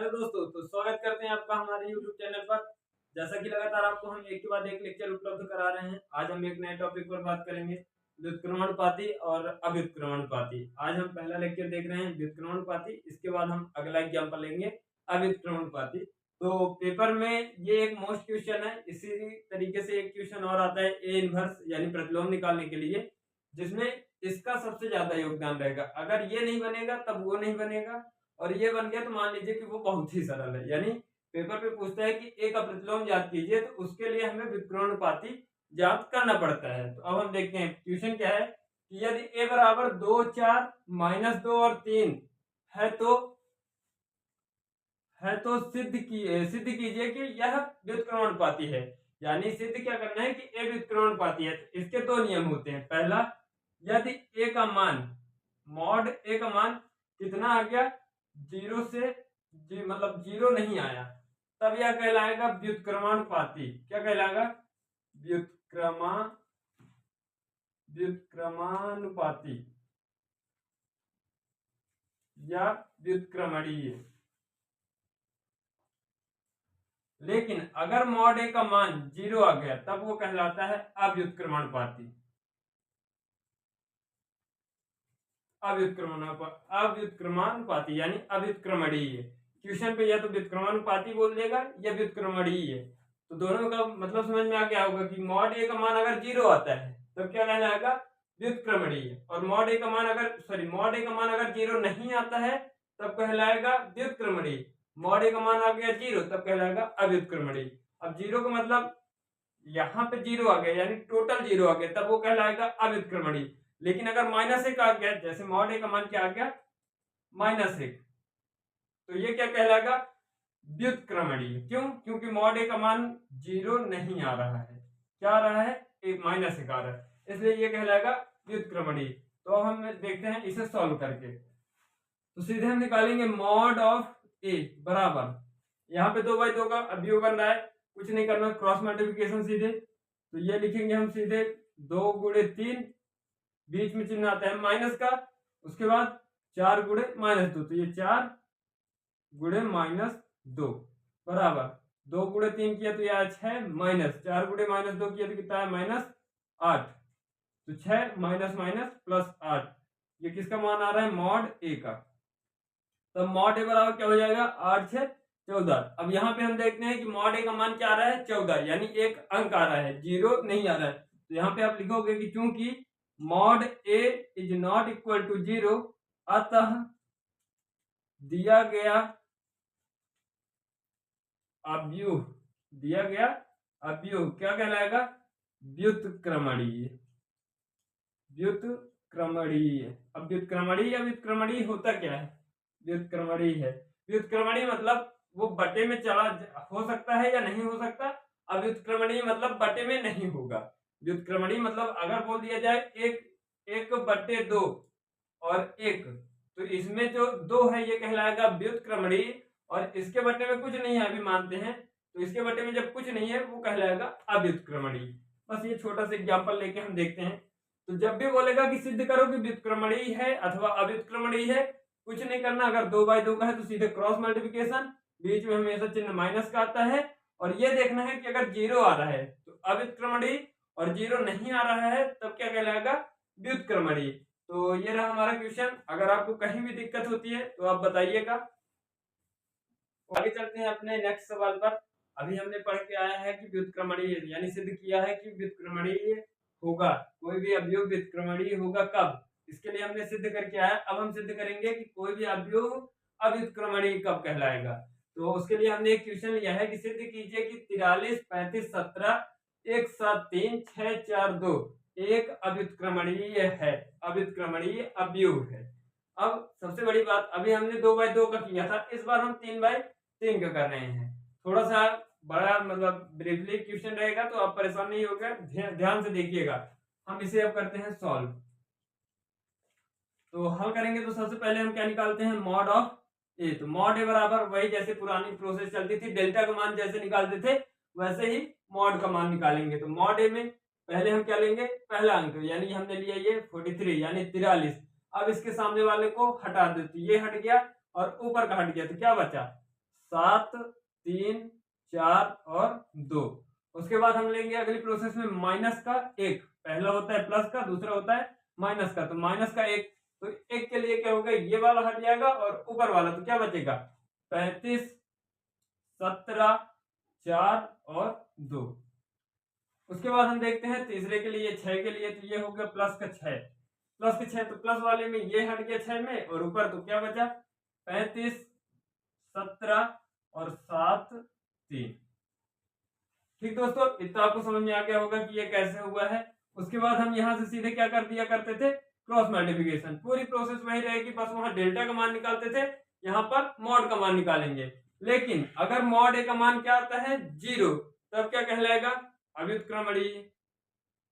Hello दोस्तों, तो स्वागत करते हैं आपका हमारे YouTube चैनल पर। जैसा कि लगातार आपको हम एक के बाद एक लेक्चर उपलब्ध करा रहे हैं, आज हम एक नए टॉपिक पर बात करेंगे, व्युत्क्रमणुपाती और अव्युत्क्रमणुपाती। आज हम पहला लेक्चर देख रहे हैं व्युत्क्रमणुपाती, इसके बाद हम अगला एग्जाम्पल लेंगे अव्युत्क्रमणुपाती। तो पेपर में ये एक मोस्ट क्वेश्चन है। इसी तरीके से एक क्वेश्चन और आता है ए इनवर्स यानी प्रतिलोम निकालने के लिए, जिसमें इसका सबसे ज्यादा योगदान रहेगा। अगर ये नहीं बनेगा तब वो नहीं बनेगा, और ये बन गया तो मान लीजिए कि वो बहुत ही सरल है। यानी पेपर पे पूछता है कि ए का प्रतिलोम ज्ञात कीजिए, तो उसके लिए हमें व्युत्क्रमणुपाती ज्ञात करना पड़ता है। तो अब हम देखते हैं क्वेश्चन क्या है कि यदि ए बराबर 2, 4, -2 और 3 है तो सिद्ध कीजिए कि यह व्युत्क्रमणुपाती है। यानी सिद्ध क्या करना है कि ए व्युत्क्रमणुपाती है। तो इसके दो नियम होते हैं। पहला, यदि ए का मान मॉड ए का मान कितना आ गया, 0 से मतलब 0 नहीं आया, तब यह कहलाएगा व्युत्क्रमणुपाती। क्या कहलाएगा? व्युत्क्रमानुपाती या व्युत्क्रमणीय। लेकिन अगर मॉड ए का मान 0 आ गया तब वो कहलाता है अव्युत्क्रमणुपाती। अव्युत्क्रमानुपाती यानी अव्युत्क्रमणीय। क्वेश्चन पे या तो व्युत्क्रमानुपाती बोल देगा या व्युत्क्रमणीय। तो दोनों का मतलब समझ में आ गया होगा कि मॉड ए का मान अगर 0 आता है तब क्या कहलाएगा? व्युत्क्रमणीय। और मॉड ए का मान अगर 0 नहीं आता है तब कहलाएगा व्युत्क्रमणीय। मॉड ए का मान आ गया 0 तब कहलाएगा अव्युत्क्रमणीय। अब 0 का मतलब यहाँ पे 0 आ गया यानी टोटल 0 आ गया, तब वो कहलाएगा अव्युत्क्रमणीय। लेकिन अगर -1 आ गया, जैसे मॉड ए का मान क्या आ गया, -1, तो ये क्या कहलाएगा? व्युत्क्रमणीय। क्यों? क्योंकि मॉड ए का मान 0 नहीं आ रहा है। क्या आ रहा है? -1 आ रहा है, इसलिए ये कहलाएगा व्युत्क्रमणीय। तो अब हम देखते हैं इसे सॉल्व करके। तो सीधे हम निकालेंगे मॉड ऑफ ए बराबर, यहाँ पे 2/2 का अवयव बन रहा है, कुछ नहीं करना, क्रॉस मल्टीप्लिकेशन सीधे। तो ये लिखेंगे हम सीधे 2 × 3, बीच में चिन्ह आता है माइनस का, उसके बाद 4 × -2, तो ये 4 × -2 बराबर 2 × 3 किया तो यह 6 माइनस 4 × -2 किया तो कितना है? -8। तो 6 माइनस माइनस प्लस 8, ये किसका मान आ रहा है? मॉड ए का। तो मॉड ए बराबर क्या हो जाएगा? 8 × 6 = 14। अब यहाँ पे हम देखते हैं कि मॉड ए का मान क्या आ रहा है? 14, यानी एक अंक आ रहा है, 0 नहीं आ रहा है। तो यहाँ पे आप लिखोगे कि चूंकि mod a is not equal to 0, अतः दिया गया अवयव क्या कहलाएगा? व्युत्क्रमणीय। अब व्युत्क्रमणीय होता क्या है? व्युत्क्रमणीय है। व्युत्क्रमणीय मतलब वो बटे में चला हो सकता है या नहीं हो सकता। अव्युत्क्रमणीय मतलब बटे में नहीं होगा। व्युत्क्रमणीय मतलब अगर बोल दिया जाए 1/2 और 1, तो इसमें जो 2 है ये कहलाएगा व्युत्क्रमणीय, और इसके बटे में कुछ नहीं है अभी मानते हैं, तो इसके बटे में जब कुछ नहीं है वो कहलाएगा अव्युत्क्रमणीय। बस ये छोटा सा एग्जांपल लेके हम देखते हैं। तो जब भी बोलेगा कि सिद्ध करो कि व्युत्क्रमणीय है अथवा अव्युत्क्रमणीय है, कुछ नहीं करना। अगर 2/2 का है तो सीधे क्रॉस मल्टीप्लिकेशन, बीच में हमेशा चिन्ह माइनस का आता है, और ये देखना है कि अगर 0 आ रहा है तो अव्युत्क्रमणीय, और 0 नहीं आ रहा है तब क्या कहलाएगा? व्युत्क्रमणीय। तो ये रहा हमारा क्वेश्चन। अगर आपको कहीं भी दिक्कत होती है तो आप बताइएगा। आगे चलते हैं अपने नेक्स्ट सवाल पर। अभी हमने पढ़ के आया है कि व्युत्क्रमणीय यानी सिद्ध किया है कि व्युत्क्रमणीय होगा, कोई भी अवयव व्युत्क्रमणीय होगा कब, इसके लिए हमने सिद्ध करके आया। अब हम सिद्ध करेंगे कि कोई भी अवयव अव्युत्क्रमणीय कब कहलाएगा। तो उसके लिए हमने एक क्वेश्चन लिया है कि सिद्ध कीजिए कि 43, 35, 17, 1, 7, 3, 6, 4, 2 एक अव्युत्क्रमणीय है, अव्युत्क्रमणीय अवयव है। अब सबसे बड़ी बात, अभी हमने 2/2 का किया था, इस बार हम 3/3 का कर रहे हैं। थोड़ा सा बड़ा मतलब ब्रीफली क्वेश्चन रहेगा, तो आप परेशान नहीं होगा, ध्यान से देखिएगा। हम इसे अब करते हैं सॉल्व। तो हल करेंगे तो सबसे पहले हम क्या निकालते हैं? मॉड ऑफ ए। तो मॉड ए बराबर वही जैसे पुरानी प्रोसेस चलती थी, डेल्टा का मान जैसे निकालते थे वैसे ही मॉड का मान निकालेंगे। तो मॉड ए में पहले हम क्या लेंगे? पहला अंक, यानी हमने लिया ये 43 यानी 43। अब इसके सामने वाले को हटा देते, ये हट गया और ऊपर का हट गया, तो क्या बचा? 7, 3, 4 और 2। उसके बाद हम लेंगे अगली प्रोसेस में माइनस का 1। पहला होता है प्लस का, दूसरा होता है माइनस का। तो माइनस का 1, तो 1 के लिए क्या होगा, ये वाला हट जाएगा और ऊपर वाला, तो क्या बचेगा 35, 17, 4 और 2। उसके बाद हम देखते हैं तीसरे के लिए 6 के लिए, तो ये हो गया प्लस का 6। प्लस के 6 तो प्लस वाले में ये हट गया 6 में, और ऊपर तो क्या बचा 35, 17 और 7, 3। ठीक दोस्तों, इतना आपको समझ में आ गया होगा कि ये कैसे हुआ है। उसके बाद हम यहाँ से सीधे क्या कर दिया करते थे, क्रॉस मल्टीप्लिकेशन। पूरी प्रोसेस वही रहेगी, बस वहां डेल्टा का मान निकालते थे, यहाँ पर मॉड का मान निकालेंगे। लेकिन अगर मॉड ए का मान क्या आता है 0, तब क्या कहलाएगा अव्युत्क्रमणीय।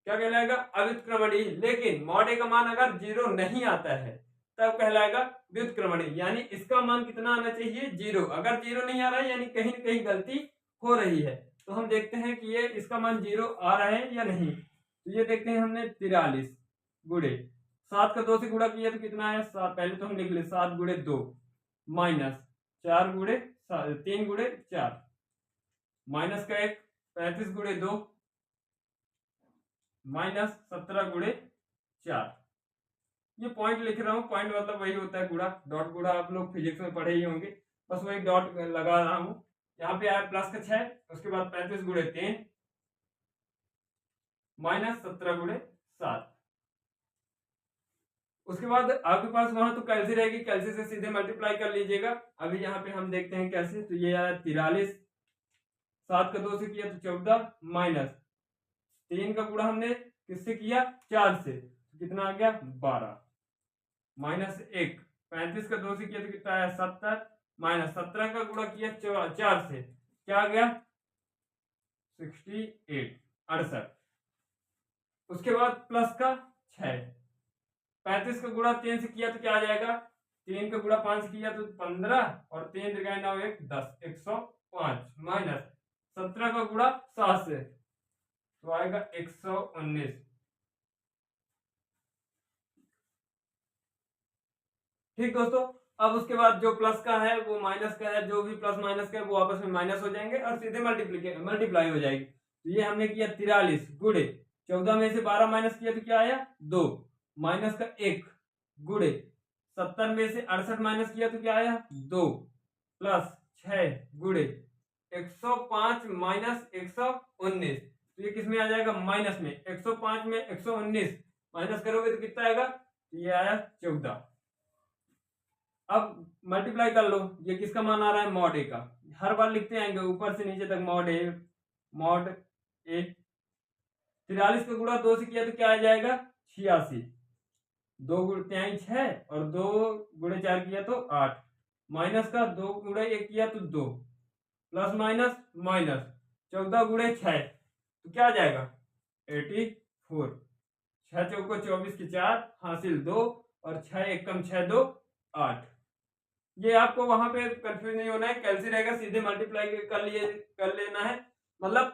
क्या कहलाएगा अव्युत्क्रमणीय। लेकिन मॉड ए का मान अगर 0 नहीं आता है तब कहलाएगा व्युत्क्रमणीय। यानी इसका मान कितना आना चाहिए 0। अगर 0 नहीं आ रहा है यानी कहीं न कहीं गलती हो रही है। तो हम देखते हैं कि ये इसका मान 0 आ रहा है या नहीं। तो ये देखते हैं, हमने 43 गुणे 7 का 2 से गुणा किया तो कितना आया 7। पहले तो हम लिख ले 7 गुणे 2 माइनस 4 गुणे 3 गुणे 4 माइनस का 1 35 गुणे 2 माइनस 17 गुणे 4। ये पॉइंट लिख रहा हूँ, पॉइंट मतलब वही होता है गुणा, डॉट गुणा आप लोग फिजिक्स में पढ़े ही होंगे, बस वही डॉट लगा रहा हूँ। यहाँ पे आया प्लस का 6, उसके बाद 35 गुणे 3 माइनस 17 गुणे 7। उसके बाद आपके पास वहां तो कैलसी रहेगी, कैलसी से सीधे मल्टीप्लाई कर लीजिएगा। अभी यहाँ पे हम देखते हैं कैसे। तो ये आया 43, 7 का 2 से किया तो 14 माइनस 3 का गुणा हमने किससे किया 4 से, तो कितना आ गया 12 माइनस 1 35 का 2 से किया तो कितना आया 70 माइनस 17 का गुणा किया 4 से, क्या आ गया 68। उसके बाद प्लस का 6 35 का गुणा 3 से किया तो क्या आ जाएगा 3 का गुणा 5 से किया तो 15 और 3 3 9 1 10 105 माइनस 17 का गुणा 7 से तो आएगा 119। ठीक दोस्तों, अब उसके बाद जो प्लस का है वो माइनस का है, जो भी प्लस माइनस का है वो आपस में माइनस हो जाएंगे और सीधे मल्टीप्लाई हो जाएगी। तो ये हमने किया 43 गुणे 14 में से 12 माइनस किया तो क्या आया 2 माइनस का 1 गुणे 70 में से 68 माइनस किया तो क्या आया 2 प्लस 6 गुणे 105 माइनस 119। तो ये किस में आ जाएगा माइनस में, 105 में 119 माइनस करोगे तो कितना आएगा, ये आया 14। अब मल्टीप्लाई कर लो, ये किसका मान आ रहा है मॉड ए का। हर बार लिखते आएंगे ऊपर से नीचे तक मॉड ए मॉड ए। 43 का गुणा 2 से किया तो क्या आ जाएगा 86, 2 गुणे 6 और 2 गुणे 4 किया तो 8 माइनस का 2 गुणे 1 किया तो 2 प्लस माइनस माइनस 14 गुणे 6 तो क्या आ जाएगा 84। 6 चौको 24 के 4 हासिल 2 और 6 1 कम 6 2 8। ये आपको वहां पे कंफ्यूज नहीं होना है, कैलसी रहेगा सीधे मल्टीप्लाई कर लेना है। मतलब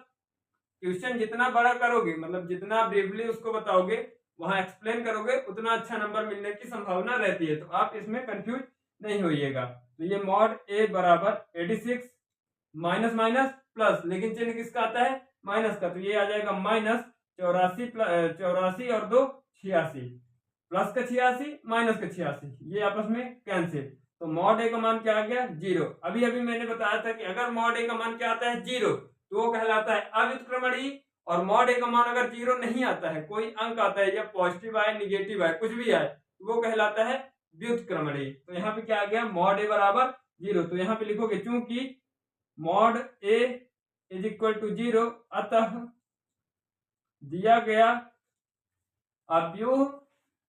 क्वेश्चन जितना बड़ा करोगे, मतलब जितना ब्रीफली उसको बताओगे वहां एक्सप्लेन करोगे, उतना अच्छा नंबर मिलने की संभावना रहती है। तो आप इसमें कंफ्यूज नहीं होइएगा। तो ये मॉड ए बराबर 86 माइनस माइनस प्लस, लेकिन चिन्ह किसका आता है माइनस का, तो ये आ जाएगा माइनस 84 और 2 86 प्लस का 86 माइनस का 86, ये आपस में कैंसिल। तो मॉड ए का मान क्या आ गया 0। अभी मैंने बताया था कि अगर मॉड ए का मान क्या आता है 0 तो वो कहलाता है अव्युत्क्रमणीय, और मॉड ए का मान अगर 0 नहीं आता है, कोई अंक आता है या पॉजिटिव आए नेगेटिव आए कुछ भी आए, तो वो कहलाता है व्युत्क्रमणीय। तो यहाँ पे क्या आ गया मॉड ए बराबर 0। तो यहाँ पे लिखोगे चूंकि mod a is equal to 0 अतः दिया गया अव्यूह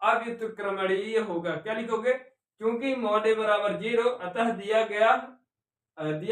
अव्युत्क्रमणीय होगा। क्या लिखोगे, क्योंकि मॉड ए बराबर 0 अतः दिया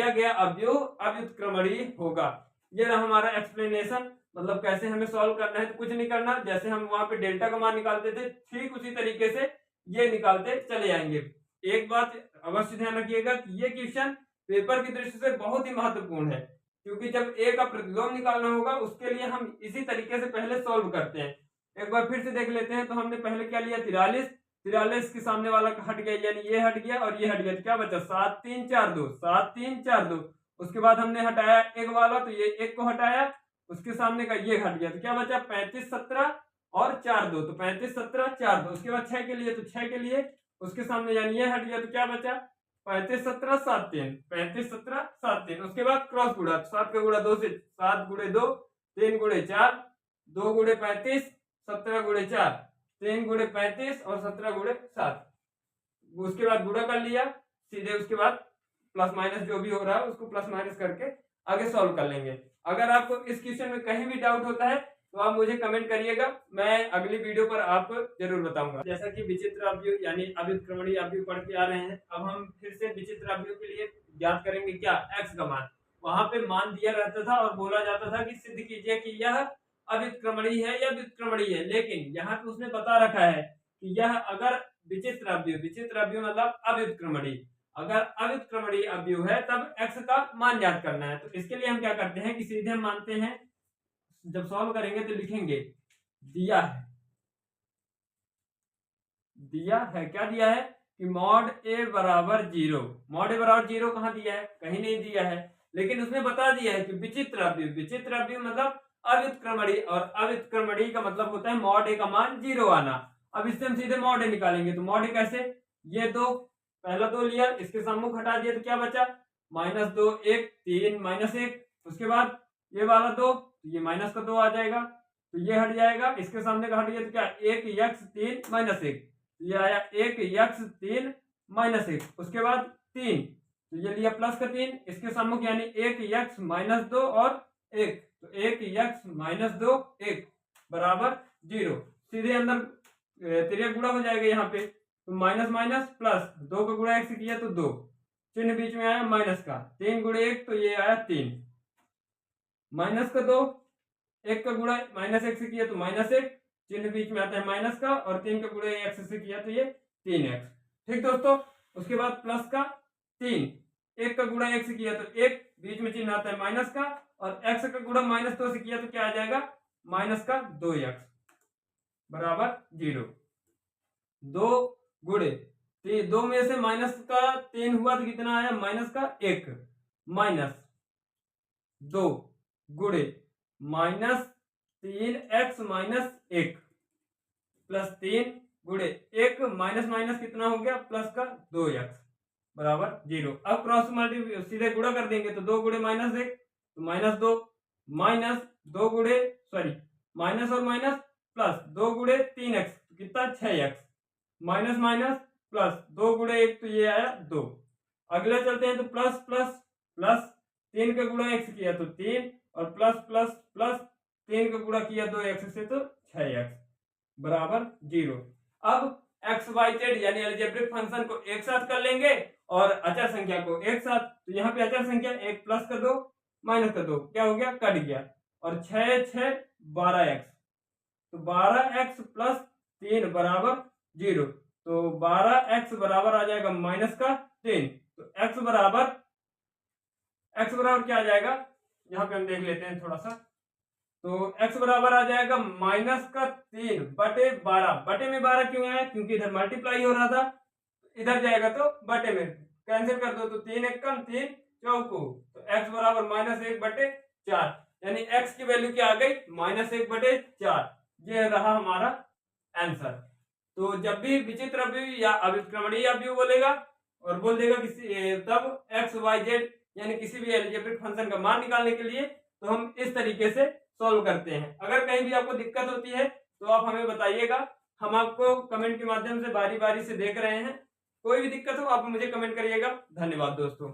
गया अव्यूह अव्युत्क्रमणीय होगा। ये रहा हमारा एक्सप्लेनेशन। मतलब कैसे हमें सॉल्व करना है, तो कुछ नहीं करना, जैसे हम वहां पे डेल्टा का मान निकालते थे ठीक उसी तरीके से ये निकालते चले आएंगे। एक बात अवश्य ध्यान रखिएगा कि ये क्वेश्चन पेपर की दृष्टि से बहुत ही महत्वपूर्ण है, क्योंकि जब ए का प्रतिलोम निकालना होगा उसके लिए हम इसी तरीके से पहले सॉल्व करते हैं। एक बार फिर से देख लेते हैं। तो हमने पहले क्या लिया 43, 43 के सामने वाला हट गया, यानी ये हट गया और ये हट गया, तो क्या बचा 7 3 4 2, 7 3 4 2। उसके बाद हमने हटाया एक वाला, तो ये एक को हटाया, उसके सामने का ये हट गया, तो क्या बचा 35 17 और 4 2, तो 35 17 4 2। उसके बाद 6 के लिए, तो 6 के लिए उसके सामने यानी ये हट गया, तो क्या बचा 35 17 7 3, 35 17 7 3। उसके बाद क्रॉस गुणा, 7 का गुणा 2 से 7 गुणे 2, 3 गुणे 4, 2 गुणे 35, 17 गुणे 4, 3 गुणे 35 और 17 गुणे 7। उसके बाद गुणा कर लिया सीधे, उसके बाद प्लस माइनस जो भी हो रहा है उसको प्लस माइनस करके आगे सॉल्व कर लेंगे। अगर आपको इस क्वेश्चन में कहीं भी डाउट होता है तो आप मुझे कमेंट करिएगा, मैं अगली वीडियो पर आपको जरूर बताऊंगा। जैसा कि विचित्र अवयव यानी अव्युत्क्रमणीय अवयव पढ़ के आ रहे हैं, अब हम फिर से विचित्र अवयव के लिए ज्ञात करेंगे क्या x का मान। वहां पे मान दिया रहता था और बोला जाता था कि सिद्ध कीजिए कि यह अव्युत्क्रमणीय है या व्युत्क्रमणीय है, लेकिन यहाँ पे उसने बता रखा है कि यह अगर विचित्र अवयव मतलब अव्युत्क्रमणीय, अगर अव्युत्क्रमणीय अवयव है तब x का मान ज्ञात करना है। तो इसके लिए हम क्या करते हैं कि सीधे हम मानते हैं, जब सॉल्व करेंगे तो लिखेंगे दिया है क्या दिया है कि मॉड ए बराबर 0। मॉड ए बराबर 0 कहां दिया है, कहीं नहीं दिया है, लेकिन उसने बता दिया है कि विचित्र अवयव मतलब अव्युत्क्रमणीय, और अव्युत्क्रमणीय का मतलब होता है मॉड ए का मान 0 आना। अब इससे हम सीधे मॉड ए निकालेंगे, तो मॉड ए कैसे, ये दो पहला 2 लिया, इसके सम्मुख हटा दिया, तो क्या बचा -2 1 3 -1। उसके बाद ये वाला 2, तो ये माइनस का 2 आ जाएगा, तो ये हट जाएगा, इसके सामने का हट गया, तो क्या 1x3 -1, तो ये आया 1x3 -1। उसके बाद 3, तो ये लिया प्लस का 3, इसके सम्मुख यानी 1x-2 और 1, तो 1x-2 1 बराबर 0। सीधे अंदर तिर्यक गुणा हो जाएगा यहाँ पे, तो माइनस माइनस प्लस, 2 का गुणा 1 से किया तो 2, चिन्ह बीच में आया माइनस का, 3 गुणे 1 तो ये आया 3, माइनस का 2, 1 का गुणा -1 से किया तो -1, चिन्ह बीच में आता है माइनस का, और 3 का गुणा x से किया तो ये 3x। ठीक दोस्तों, उसके बाद प्लस का 3, 1 का गुणा 1 से किया तो 1, बीच में चिन्ह आता है माइनस का, और x का गुणा -2 से किया तो क्या आ जाएगा -2x बराबर 0। 2 गुणे 2 में से माइनस का 3 हुआ तो कितना आया -1, -2 गुणे -3x -1 प्लस 3 गुणे 1 माइनस कितना हो गया प्लस का 2x बराबर 0। अब क्रॉस मल्टीप्लाई सीधे गुणा कर देंगे, तो 2 गुणे -1 तो -2, -2 गुणे माइनस और माइनस प्लस 2 गुणे 3x तो कितना 6x, माइनस माइनस प्लस 2 गुणे 1 तो ये आया 2। अगले चलते हैं, तो प्लस प्लस प्लस 3 का गुणा x किया तो 3, और प्लस प्लस प्लस 3 का गुणा किया 2x से तो 6x बराबर 0। अब x y z यानी अलजेब्रिक फंक्शन को एक साथ कर लेंगे और अचर संख्या को एक साथ, तो यहाँ पे अचर संख्या 1 प्लस का 2 माइनस का 2 क्या हो गया कट गया, और 6 6 12x, तो 12x प्लस 3 बराबर 0, तो 12x बराबर आ जाएगा -3, तो x बराबर क्या आ जाएगा, यहाँ पे हम देख लेते हैं थोड़ा सा, तो x बराबर आ जाएगा -3 बटे 12। बटे में 12 क्यों आया, क्योंकि इधर मल्टीप्लाई हो रहा था, इधर जाएगा तो बटे में कैंसिल कर दो, तो 3 1 कम 3 चौको, तो x बराबर -1 बटे 4, यानी x की वैल्यू क्या आ गई -1 बटे 4। ये रहा हमारा आंसर। तो जब भी विचित्र अवयव या अव्युत्क्रमणीय अवयव बोलेगा और बोल देगा किसी, तब x y z यानी किसी भी अलजेब्रिक फंक्शन का मान निकालने के लिए तो हम इस तरीके से सॉल्व करते हैं। अगर कहीं भी आपको दिक्कत होती है तो आप हमें बताइएगा, हम आपको कमेंट के माध्यम से बारी बारी से देख रहे हैं। कोई भी दिक्कत हो आप मुझे कमेंट करिएगा। धन्यवाद दोस्तों।